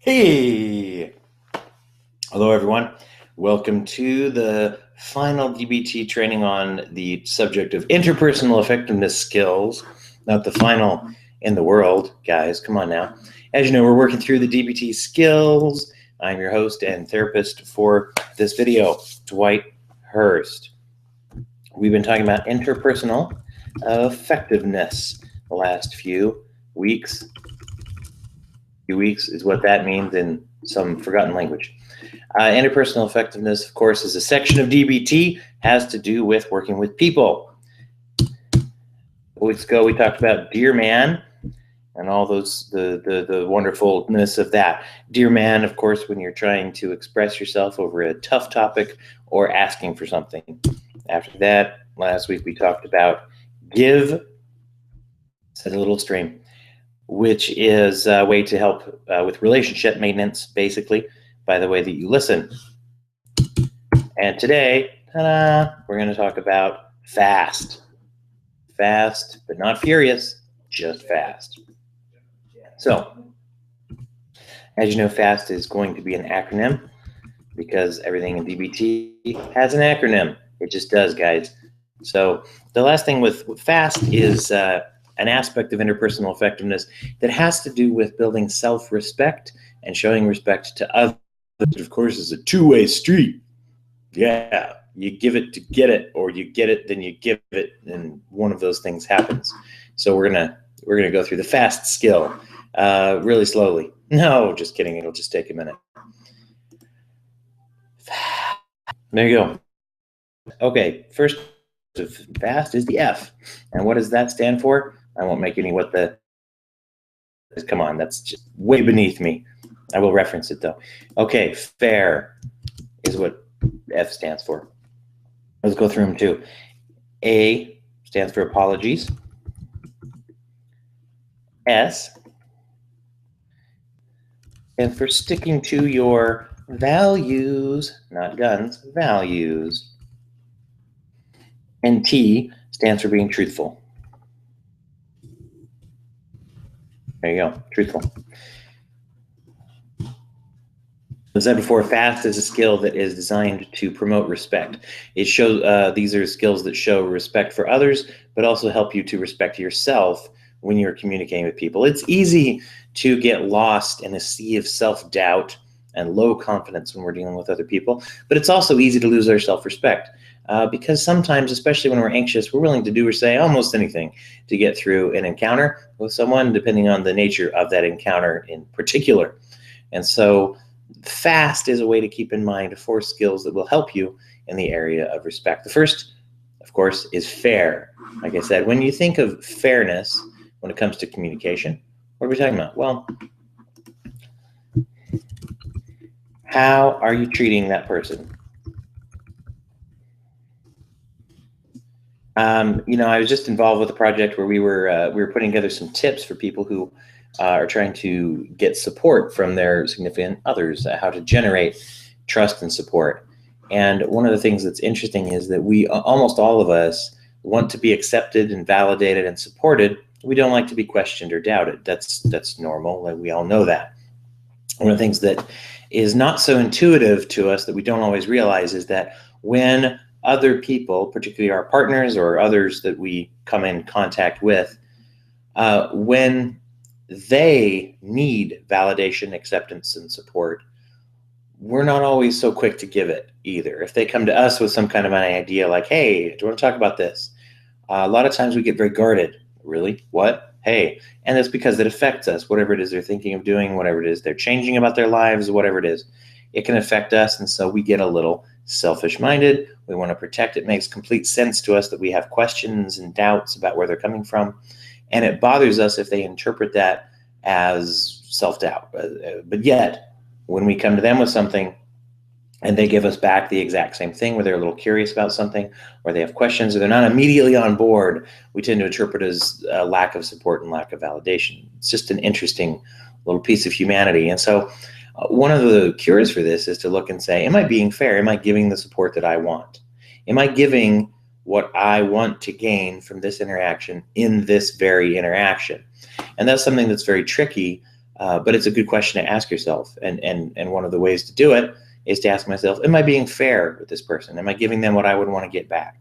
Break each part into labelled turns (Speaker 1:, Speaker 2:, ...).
Speaker 1: Hey, hello everyone. Welcome to the final DBT training on the subject of interpersonal effectiveness skills. Not the final in the world, guys. Come on now. As you know, we're working through the DBT skills. I'm your host and therapist for this video, Dwight Hurst. We've been talking about interpersonal effectiveness the last few weeks. Few weeks is what that means in some forgotten language. Interpersonal effectiveness, of course, is a section of DBT, has to do with working with people. Weeks ago, we talked about Dear Man and all those, the wonderfulness of that. Dear Man, of course, when you're trying to express yourself over a tough topic or asking for something. After that, last week, we talked about Give, said a little stream, which is a way to help with relationship maintenance, basically, by the way that you listen. And today, ta-da, we're going to talk about fast. Fast, but not furious, just fast. So, as you know, FAST is going to be an acronym because everything in DBT has an acronym. It just does, guys. So the last thing with FAST is an aspect of interpersonal effectiveness that has to do with building self-respect and showing respect to others. Of course, is a two-way street. Yeah, you give it to get it, or you get it, then you give it, and one of those things happens. So we're gonna go through the FAST skill really slowly. No, just kidding. It'll just take a minute. There you go. Okay, first FAST is the F, and what does that stand for? I won't make any what the. Come on, that's just way beneath me. I will reference it though. Okay, fair is what F stands for. Let's go through them too. A stands for apologies. S stands for sticking to your values, not guns, values. And T stands for being truthful. There you go, truthful. As I said before, FAST is a skill that is designed to promote respect. It shows these are skills that show respect for others, but also help you to respect yourself when you're communicating with people. It's easy to get lost in a sea of self-doubt and low confidence when we're dealing with other people, but it's also easy to lose our self-respect because sometimes, especially when we're anxious, we're willing to do or say almost anything to get through an encounter with someone, depending on the nature of that encounter in particular. And so FAST is a way to keep in mind 4 skills that will help you in the area of respect. The first, of course, is fair. Like I said, when you think of fairness when it comes to communication, what are we talking about? Well, how are you treating that person? I was just involved with a project where we were putting together some tips for people who are trying to get support from their significant others, how to generate trust and support. And one of the things that's interesting is that we, almost all of us, want to be accepted and validated and supported. We don't like to be questioned or doubted. That's normal, and we all know that. One of the things that is not so intuitive to us that we don't always realize is that when other people, particularly our partners or others that we come in contact with, when they need validation, acceptance, and support, we're not always so quick to give it either. If they come to us with some kind of an idea like, hey, do you want to talk about this? A lot of times we get very guarded. Really? What? Hey. And that's because it affects us, whatever it is they're thinking of doing, whatever it is they're changing about their lives, whatever it is. It can affect us, and so we get a little selfish-minded. We want to protect. It makes complete sense to us that we have questions and doubts about where they're coming from, and it bothers us if they interpret that as self-doubt. But yet, when we come to them with something and they give us back the exact same thing, where they're a little curious about something, or they have questions, or they're not immediately on board, we tend to interpret as a lack of support and lack of validation. It's just an interesting little piece of humanity. And so one of the cures for this is to look and say, am I being fair? Am I giving the support that I want? Am I giving what I want to gain from this interaction in this very interaction? And that's something that's very tricky But it's a good question to ask yourself. And one of the ways to do it is to ask myself, am I being fair with this person? Am I giving them what I would want to get back?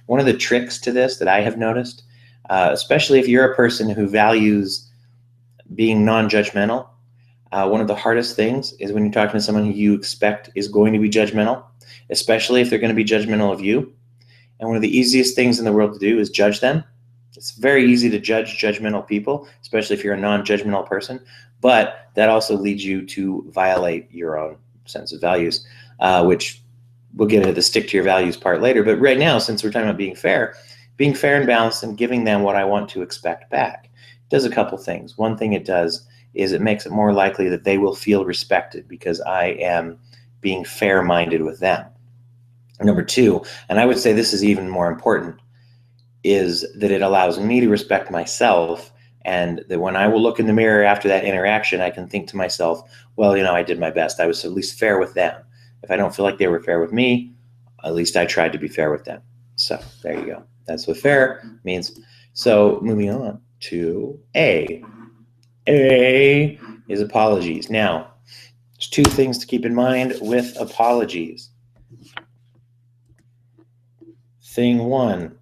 Speaker 1: One of the tricks to this that I have noticed, especially if you're a person who values being non-judgmental, one of the hardest things is when you're talking to someone who you expect is going to be judgmental, especially if they're going to be judgmental of you. And one of the easiest things in the world to do is judge them. It's very easy to judge judgmental people, especially if you're a non-judgmental person, but that also leads you to violate your own sense of values, which we'll get into the stick to your values part later. But right now, since we're talking about being fair and balanced and giving them what I want to expect back, it does a couple things. One thing it does is it makes it more likely that they will feel respected because I am being fair-minded with them. Number two, and I would say this is even more important, is that it allows me to respect myself, and that when I will look in the mirror after that interaction, I can think to myself, well, I did my best. I was at least fair with them. If I don't feel like they were fair with me, at least I tried to be fair with them. So there you go. That's what fair means. So moving on to A. A is apologies. Now, there's two things to keep in mind with apologies. Thing one,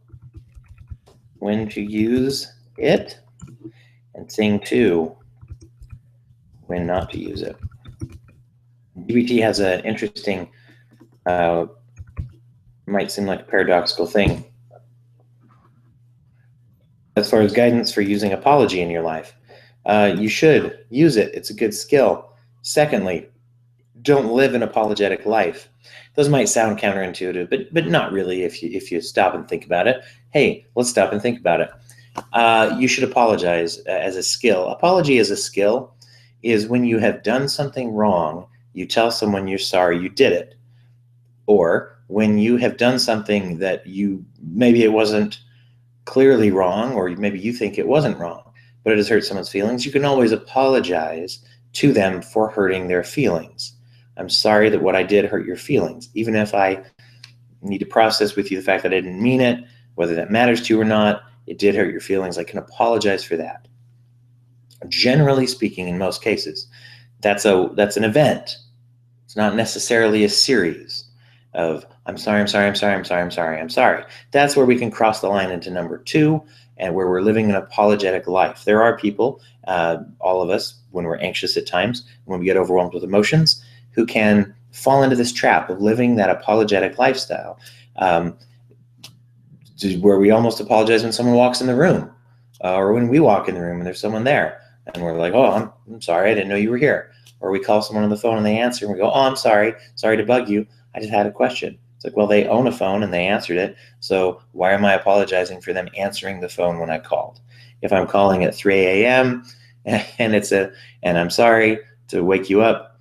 Speaker 1: when to use it, and thing two, when not to use it. DBT has an interesting, might seem like a paradoxical thing as far as guidance for using apology in your life. You should use it. It's a good skill. Secondly, don't live an apologetic life. Those might sound counterintuitive, but not really if you stop and think about it. Hey, let's stop and think about it. You should apologize as a skill. Apology as a skill is when you have done something wrong, you tell someone you're sorry you did it. Or when you have done something that maybe it wasn't clearly wrong, or maybe you think it wasn't wrong, but it has hurt someone's feelings, you can always apologize to them for hurting their feelings. I'm sorry that what I did hurt your feelings. Even if I need to process with you the fact that I didn't mean it, whether that matters to you or not, it did hurt your feelings. I can apologize for that. Generally speaking, in most cases, that's an event. It's not necessarily a series of I'm sorry, I'm sorry, I'm sorry, I'm sorry, I'm sorry, I'm sorry. That's where we can cross the line into number two, and where we're living an apologetic life. There are people, all of us, when we're anxious at times, when we get overwhelmed with emotions, who can fall into this trap of living that apologetic lifestyle, where we almost apologize when someone walks in the room, or when we walk in the room and there's someone there, and we're like, oh, I'm sorry, I didn't know you were here. Or we call someone on the phone and they answer, and we go, oh, I'm sorry to bug you. I just had a question. It's like, well, they own a phone and they answered it, so why am I apologizing for them answering the phone when I called? If I'm calling at 3 a.m. and I'm sorry to wake you up,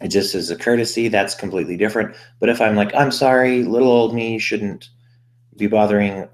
Speaker 1: it just as a courtesy, that's completely different. But if I'm like, I'm sorry, little old me shouldn't be bothering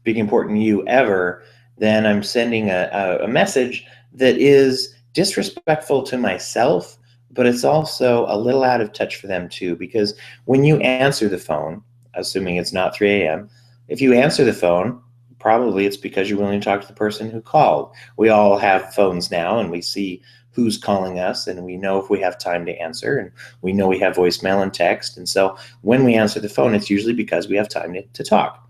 Speaker 1: big important you ever, then I'm sending a message that is disrespectful to myself, but it's also a little out of touch for them too, because when you answer the phone, assuming it's not 3 a.m., if you answer the phone, probably it's because you're willing to talk to the person who called. We all have phones now, and we see who's calling us, and we know if we have time to answer, and we know we have voicemail and text. And so when we answer the phone, it's usually because we have time to talk.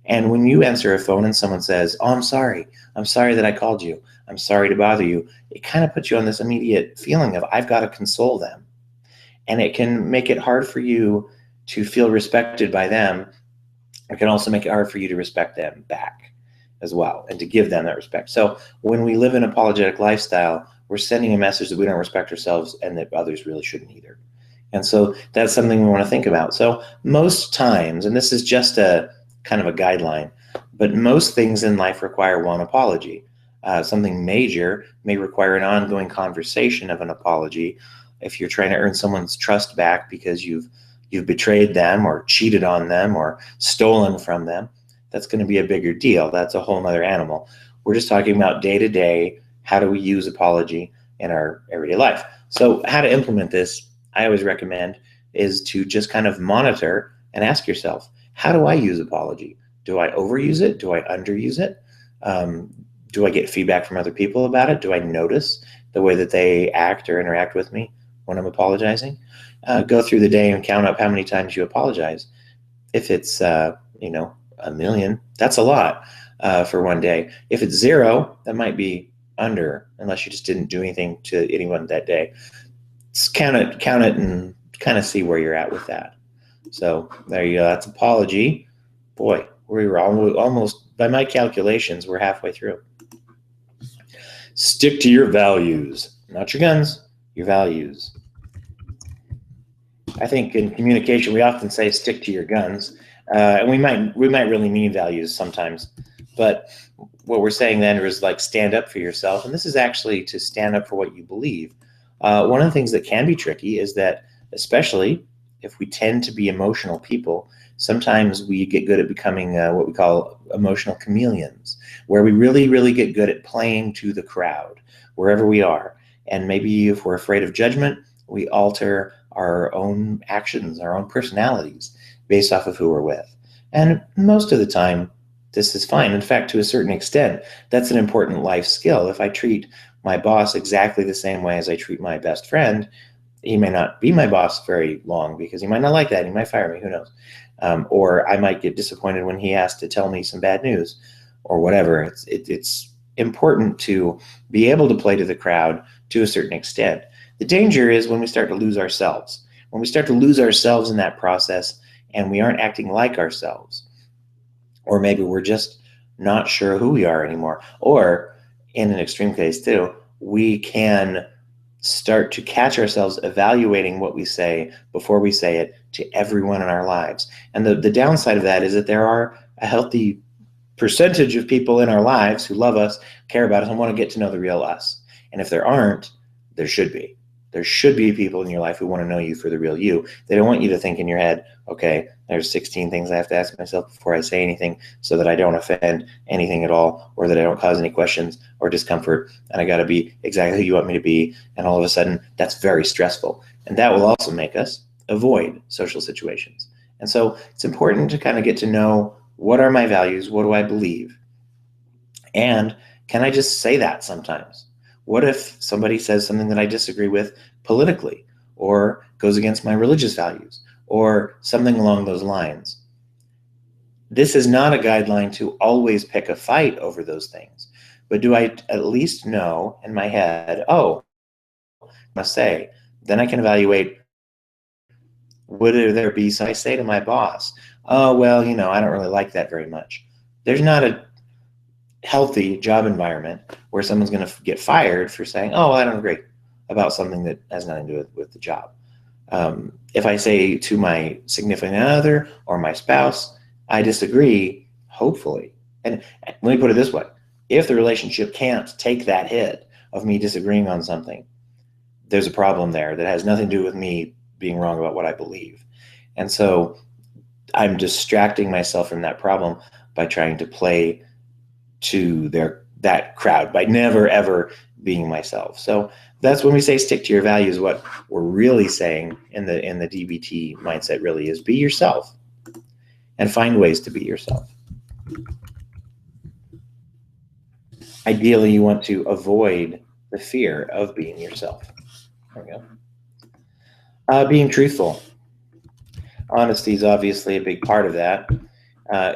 Speaker 1: And when you answer a phone and someone says, oh, I'm sorry that I called you, I'm sorry to bother you, it kind of puts you on this immediate feeling of, I've got to console them. And it can make it hard for you to feel respected by them. It can also make it hard for you to respect them back as well, and to give them that respect. So when we live an apologetic lifestyle, we're sending a message that we don't respect ourselves and that others really shouldn't either. And so that's something we want to think about. So most times, and this is just a kind of a guideline, but most things in life require one apology. Something major may require an ongoing conversation of an apology. If you're trying to earn someone's trust back because you've betrayed them or cheated on them or stolen from them, that's going to be a bigger deal. That's a whole nother animal. We're just talking about day-to-day, how do we use apology in our everyday life? So how to implement this, I always recommend, is to just kind of monitor and ask yourself, how do I use apology? Do I overuse it? Do I underuse it? Do I get feedback from other people about it? Do I notice the way that they act or interact with me when I'm apologizing? Go through the day and count up how many times you apologize. If it's, you know, 1,000,000, that's a lot for one day. If it's 0, that might be under, unless you just didn't do anything to anyone that day. Just count it, and kind of see where you're at with that. So there you go. That's apology. Boy, we were almost, by my calculations, we're halfway through. Stick to your values, not your guns, your values. I think in communication, we often say stick to your guns, and we might really mean values sometimes, but what we're saying then is like stand up for yourself, and this is actually to stand up for what you believe. One of the things that can be tricky is that, especially if we tend to be emotional people, sometimes we get good at becoming what we call emotional chameleons, where we really get good at playing to the crowd wherever we are. And maybe if we're afraid of judgment, we alter our own actions, our own personalities based off of who we're with. And most of the time, this is fine. In fact, to a certain extent, that's an important life skill. If I treat my boss exactly the same way as I treat my best friend, he may not be my boss very long because he might not like that. He might fire me, who knows? Or I might get disappointed when he has to tell me some bad news or whatever. It's important to be able to play to the crowd to a certain extent. The danger is when we start to lose ourselves. When we start to lose ourselves in that process and we aren't acting like ourselves. Or maybe we're just not sure who we are anymore. Or in an extreme case too, we can start to catch ourselves evaluating what we say before we say it to everyone in our lives. And the downside of that is that there are a healthy percentage of people in our lives who love us, care about us, and want to get to know the real us. And if there aren't, there should be. There should be people in your life who want to know you for the real you. They don't want you to think in your head, okay, there's 16 things I have to ask myself before I say anything so that I don't offend anything at all, or that I don't cause any questions or discomfort, and I got to be exactly who you want me to be. And all of a sudden, that's very stressful. And that will also make us avoid social situations. And so it's important to kind of get to know, what are my values? What do I believe? And can I just say that sometimes? What if somebody says something that I disagree with politically, or goes against my religious values, or something along those lines? This is not a guideline to always pick a fight over those things, but do I at least know in my head, oh, I must say, then I can evaluate, would there be something I say to my boss? Oh, well, you know, I don't really like that very much. There's not a healthy job environment where someone's going to get fired for saying, oh, I don't agree about something that has nothing to do with the job. If I say to my significant other or my spouse, I disagree, hopefully, and let me put it this way, if the relationship can't take that hit of me disagreeing on something, there's a problem there that has nothing to do with me being wrong about what I believe. And so I'm distracting myself from that problem by trying to play to that crowd, by never ever being myself. So that's when we say stick to your values. What we're really saying in the DBT mindset really is be yourself and find ways to be yourself. Ideally, you want to avoid the fear of being yourself. There we go. Being truthful. Honesty is obviously a big part of that.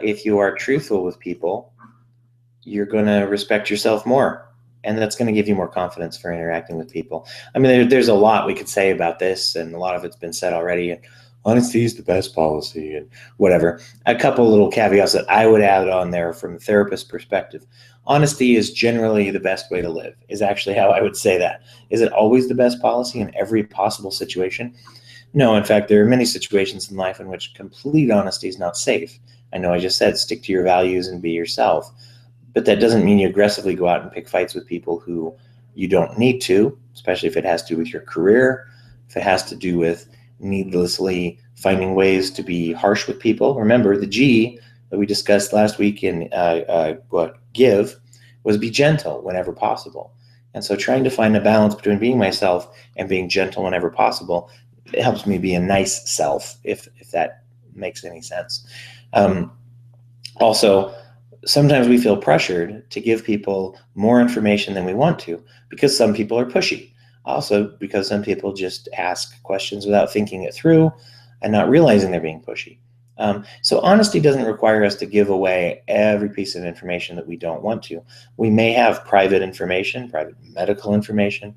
Speaker 1: If you are truthful with people, you're going to respect yourself more, and that's going to give you more confidence for interacting with people. I mean, there's a lot we could say about this, and a lot of it's been said already. And honesty is the best policy, and whatever. A couple little caveats that I would add on there from a therapist perspective. Honesty is generally the best way to live, is actually how I would say that. Is it always the best policy in every possible situation? No, in fact, there are many situations in life in which complete honesty is not safe. I know I just said stick to your values and be yourself. But that doesn't mean you aggressively go out and pick fights with people who you don't need to, especially if it has to do with your career, if it has to do with needlessly finding ways to be harsh with people. Remember, the G that we discussed last week in give was be gentle whenever possible. And so trying to find a balance between being myself and being gentle whenever possible, it helps me be a nice self, if that makes any sense. Also, sometimes we feel pressured to give people more information than we want to because some people are pushy. Also, because some people just ask questions without thinking it through and not realizing they're being pushy. So honesty doesn't require us to give away every piece of information that we don't want to. We may have private information, private medical information,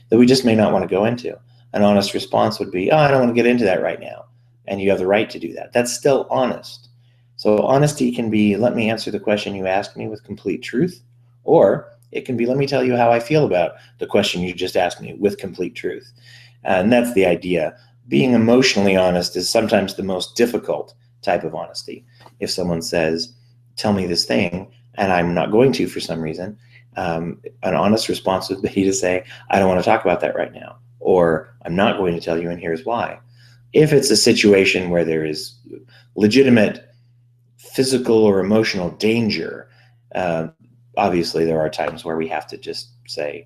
Speaker 1: that we just may not want to go into. An honest response would be, oh, I don't want to get into that right now. And you have the right to do that. That's still honest. So honesty can be, let me answer the question you asked me with complete truth, or it can be, let me tell you how I feel about the question you just asked me with complete truth. And that's the idea. Being emotionally honest is sometimes the most difficult type of honesty. If someone says, tell me this thing, and I'm not going to for some reason, an honest response would be to say, I don't want to talk about that right now, or I'm not going to tell you, and here's why. If it's a situation where there is legitimate physical or emotional danger, obviously there are times where we have to just say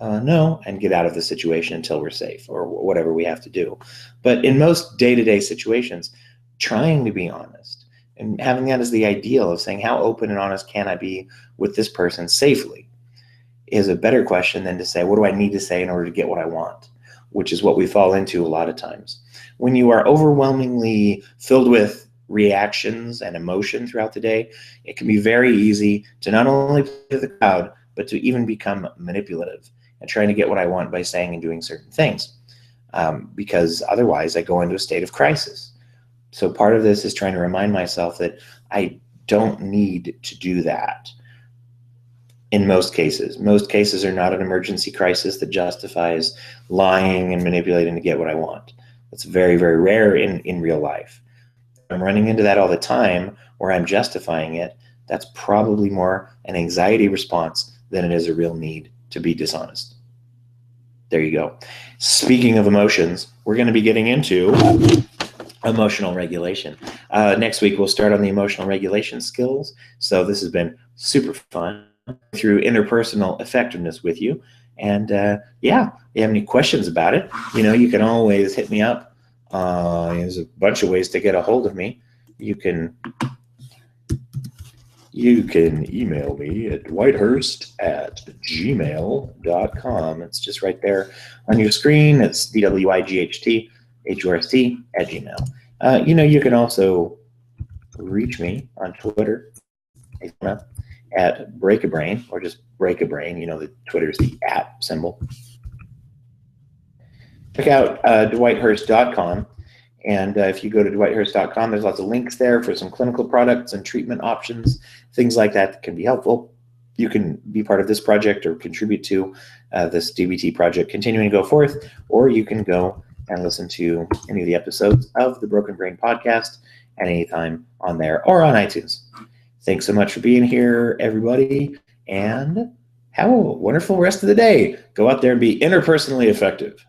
Speaker 1: no and get out of the situation until we're safe, or whatever we have to do. But in most day-to-day situations, trying to be honest and having that as the ideal of saying, how open and honest can I be with this person safely, is a better question than to say, what do I need to say in order to get what I want, which is what we fall into a lot of times. When you are overwhelmingly filled with reactions and emotion throughout the day, it can be very easy to not only play to the crowd, but to even become manipulative and trying to get what I want by saying and doing certain things, because otherwise I go into a state of crisis. So part of this is trying to remind myself that I don't need to do that. In most cases are not an emergency crisis that justifies lying and manipulating to get what I want. That's very, very rare in real life. I'm running into that all the time where I'm justifying it. That's probably more an anxiety response than it is a real need to be dishonest. There you go. Speaking of emotions, we're going to be getting into emotional regulation. Next week, we'll start on the emotional regulation skills. So this has been super fun through interpersonal effectiveness with you. And yeah, if you have any questions about it, you can always hit me up. There's a bunch of ways to get a hold of me. You can email me at dwighthurst@gmail.com. It's just right there on your screen. It's dwighthurst@gmail. You can also reach me on Twitter at Break-A-Brain, or just Break-A-Brain. The Twitter's the @ symbol. Check out dwighthurst.com. And if you go to dwighthurst.com, there's lots of links there for some clinical products and treatment options, things like that can be helpful. You can be part of this project or contribute to this DBT project continuing to go forth, or you can go and listen to any of the episodes of the Broken Brain podcast at any time on there or on iTunes. Thanks so much for being here, everybody, and have a wonderful rest of the day. Go out there and be interpersonally effective.